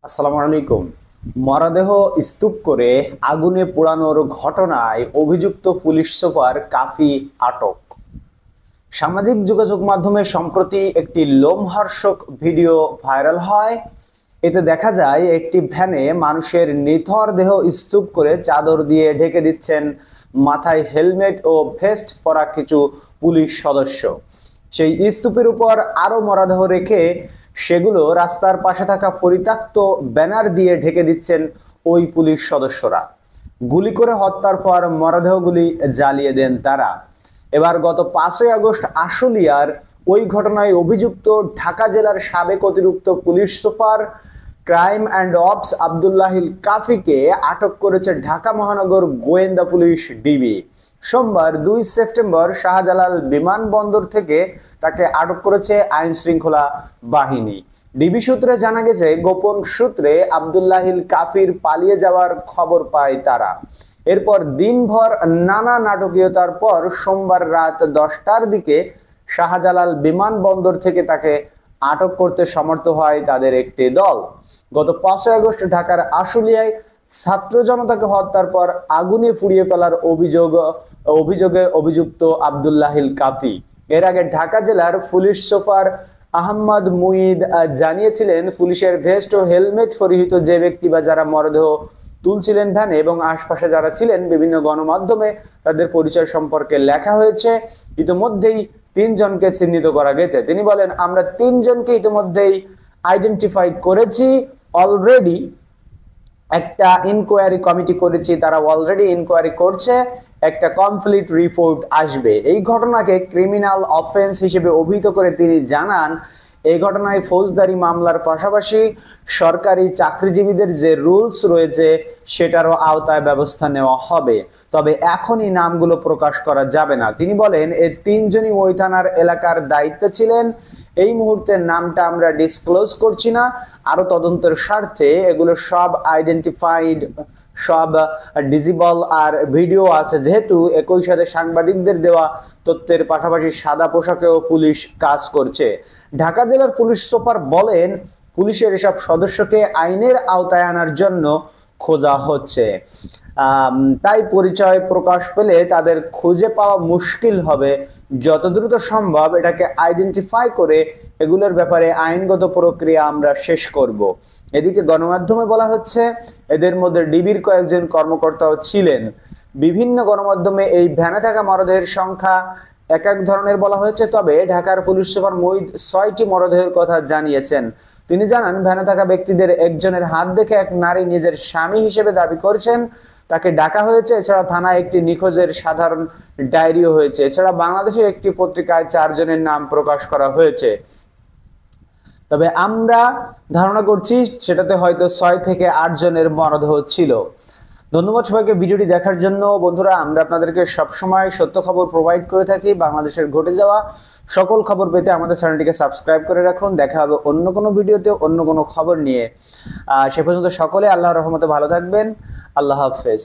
আসসালামু আলাইকুম। মরদেহ স্তূপ করে আগুনে পোড়ানোর ঘটনায় অভিযুক্ত পুলিশ সুপার কাফি আটক। সামাজিক যোগাযোগ মাধ্যমে সম্প্রতি একটি লোমহর্ষক ভিডিও ভাইরাল হয়। এতে দেখা যায় একটি ভ্যানে মানুষের নিথর দেহ স্তূপ করে চাদর দিয়ে ঢেকে দিচ্ছেন মাথায় হেলমেট ও ভেস্ট পরা কিছু পুলিশ সদস্য। সেই স্তূপের উপর আরো মরদেহ রেখে সেগুলো রাস্তার পাশে থাকা পরিত্যক্ত ব্যানার দিয়ে ঢেকে দিচ্ছেন ওই পুলিশ সদস্যরা। গুলি করে হত্যার পর মরদেহগুলি জ্বালিয়ে দেন তারা। এবার গত 5ই আগস্ট আশুলিয়ার ওই ঘটনায় অভিযুক্ত ঢাকা জেলার সাবেক অতিরিক্ত police super crime and ops Abdullahil কাফিকে আটক করেছে ঢাকা মহানগর গোয়েন্দা পুলিশ ডিবি। সোমবার 2 সেপ্টেম্বর শাহজালাল বিমানবন্দর থেকে তাকে আটক করেছে আইন শৃঙ্খলা বাহিনী। ডিবি সূত্রে জানা গেছে, গোপন সূত্রে আব্দুল্লাহিল কাফির পালিয়ে যাওয়ার খবর পায় তারা। এরপর দিনভর নানা নাটকীয়তার পর সোমবার রাত 10টার দিকে শাহজালাল বিমানবন্দর থেকে তাকে আটক করতে সমর্থ হয় তাদের একটি দল। গত 5 আগস্ট ঢাকার আশুলিয়ায় ছাত্র জনতাকে হত্যার পর আগুনে পুড়িয়ে ফেলার অভিযোগে অভিযুক্ত আব্দুল্লাহিল কাফি। এর আগে ঢাকা জেলার পুলিশ সুপার আহমদ মুঈদ জানিয়েছিলেন, পুলিশের ভেস্ট ও হেলমেট পরিহিত যে ব্যক্তি বা যারা মরদেহ তুলছিলেন ভ্যানে এবং আশপাশে যারা ছিলেন, বিভিন্ন গণমাধ্যমে তাদের পরিচয় সম্পর্কে লেখা হয়েছে। ইতিমধ্যেই 3 জনকে চিহ্নিত করা গেছে। তিনি বলেন, আমরা 3 জনকে ইতিমধ্যেই আইডেন্টিফাই করেছি। অলরেডি একটা ইনকোয়ারি কমিটি করেছি, তারা অলরেডি ইনকোয়ারি করছে, একটা কমপ্লিট রিপোর্ট আসবে। এই ঘটনাকে ক্রিমিনাল অফেন্স হিসেবে অভিহিত করে তিনি জানান, এই ঘটনায় ফৌজদারি মামলার পাশাপাশি সরকারি চাকরিজীবীদের যে রুলস রয়েছে সেটারও আওতায় ব্যবস্থা নেওয়া হবে, তবে এখনই নামগুলো প্রকাশ করা যাবে না। তিনি বলেন, এই 3 জনই ওই থানার এলাকার দায়িত্বে ছিলেন। এই মুহূর্তে নামটা আমরা ডিসক্লোজ করছি না। আরো তদন্তের স্বার্থে এগুলো সব আইডেন্টিফাইড, সব ডিজিবল আর ভিডিও আছে। যেহেতু একই সাথে সাংবাদিকদের দেওয়া তথ্যের পাশাপাশি সাদা পোশাকেও পুলিশ কাজ করছে। ঢাকা জেলার পুলিশ সুপার বলেন, পুলিশের এসব সদস্যকে আইনের আওতায় আনার জন্য খোঁজা হচ্ছে। তাই পরিচয় প্রকাশ পেলে তাদের খুঁজে পাওয়া মুশকিল হবে। যত দ্রুত সম্ভব এটাকে আইডেন্টিফাই করে এগুলোর ব্যাপারে আইনগত প্রক্রিয়া আমরা শেষ করব। এদিকে গণমাধ্যমে বলা হচ্ছে, এদের মধ্যে ডিবির কয়েকজন কর্মকর্তাও ছিলেন। বিভিন্ন গণমাধ্যমে এই ভ্যানে থাকা মরদেহের সংখ্যা এক এক ধরনের বলা হয়েছে, তবে ঢাকার পুলিশ সুপার মুঈদ 6টি মরদেহের কথা জানিয়েছেন। তিনি জানান, ভ্যানে থাকা ব্যক্তিদের একজনের হাত দেখে এক নারী নিজের স্বামী হিসেবে দাবি করেছেন, তাকে ডাকা হয়েছে। এছাড়া থানায় একটি নিখোঁজের সাধারণ ডায়েরিও হয়েছে। এছাড়া বাংলাদেশের একটি পত্রিকায় 4 জনের নাম প্রকাশ করা হয়েছে। তবে আমরা ধারণা করছি সেটাতে হয়তো 6 থেকে 8 জনের মরদেহ ছিল। ধন্যবাদ সবাইকে ভিডিওটি দেখার জন্য। বন্ধুরা, আমরা আপনাদেরকে সবসময় সত্য খবর প্রোভাইড করে থাকি। বাংলাদেশের ঘটে যাওয়া সকল খবর পেতে আমাদের চ্যানেলটিকে সাবস্ক্রাইব করে রাখুন। দেখা হবে অন্য কোনো ভিডিওতে অন্য কোনো খবর নিয়ে। সে পর্যন্ত সকলে আল্লাহর রহমতে ভালো থাকবেন। আল্লাহ হাফেজ।